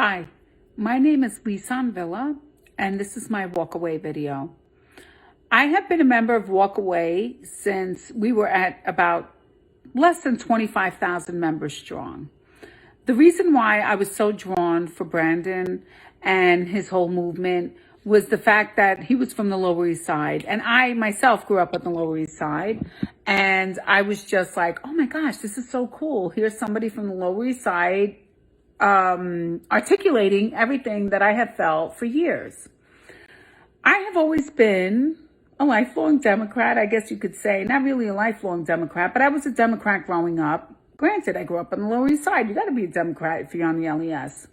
Hi, my name is Lisan Villa, and this is my WalkAway video. I have been a member of WalkAway since we were at about less than 25,000 members strong. The reason why I was so drawn for Brandon and his whole movement was the fact that he was from the Lower East Side, and I myself grew up on the Lower East Side, and I was just like, oh my gosh, this is so cool. Here's somebody from the Lower East Side articulating everything that I have felt for years. I have always been a lifelong Democrat, I guess you could say. Not really a lifelong Democrat, but I was a Democrat growing up. Granted, I grew up on the Lower East Side. You got to be a Democrat if you're on the LES.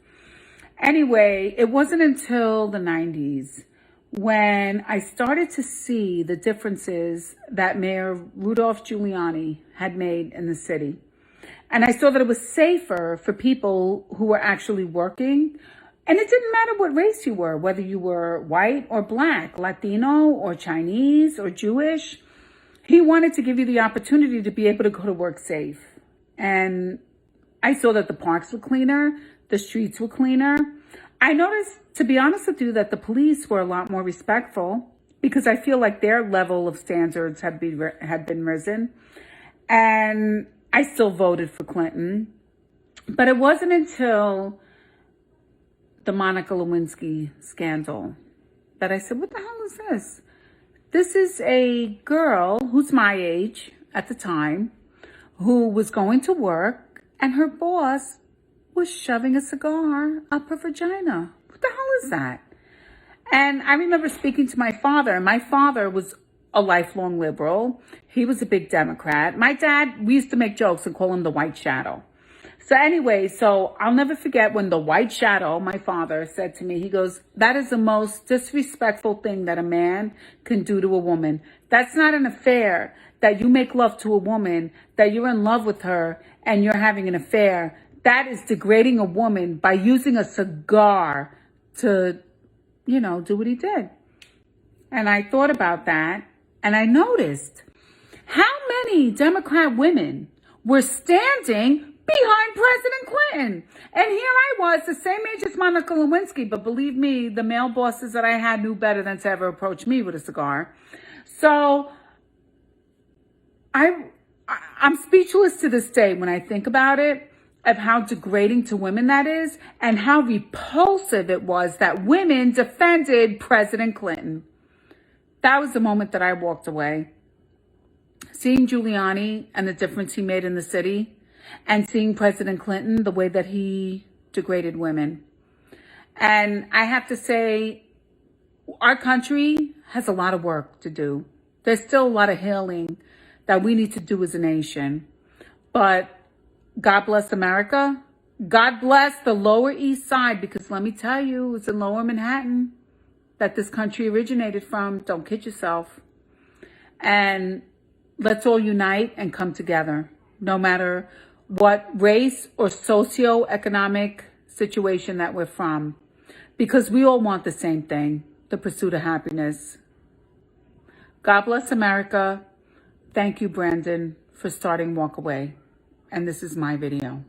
Anyway, it wasn't until the 90s when I started to see the differences that Mayor Rudolph Giuliani had made in the city. And I saw that it was safer for people who were actually working. And it didn't matter what race you were, whether you were white or black, Latino or Chinese or Jewish. He wanted to give you the opportunity to be able to go to work safe. And I saw that the parks were cleaner, the streets were cleaner. I noticed, to be honest with you, that the police were a lot more respectful because I feel like their level of standards had been risen. And I still voted for Clinton. But it wasn't until the Monica Lewinsky scandal that I said, what the hell is this? This is a girl who's my age at the time who was going to work and her boss was shoving a cigar up her vagina. What the hell is that? And I remember speaking to my father. My father was a lifelong liberal. He was a big Democrat. My dad, we used to make jokes and call him the White Shadow. So anyway, so I'll never forget when the White Shadow, my father, said to me, he goes, that is the most disrespectful thing that a man can do to a woman. That's not an affair that you make love to a woman, that you're in love with her and you're having an affair. That is degrading a woman by using a cigar to, do what he did. And I thought about that and I noticed how many Democrat women were standing behind President Clinton. And here I was, the same age as Monica Lewinsky, but believe me, the male bosses that I had knew better than to ever approach me with a cigar. So I'm speechless to this day when I think about it, of how degrading to women that is, and how repulsive it was that women defended President Clinton. That was the moment that I walked away. Seeing Giuliani and the difference he made in the city, and seeing President Clinton, the way that he degraded women. And I have to say, our country has a lot of work to do. There's still a lot of healing that we need to do as a nation. But God bless America. God bless the Lower East Side, because let me tell you, it's in Lower Manhattan that this country originated from. Don't kid yourself. And let's all unite and come together, no matter what race or socioeconomic situation that we're from, because we all want the same thing, the pursuit of happiness. God bless America. Thank you, Brandon, for starting WalkAway. And this is my video.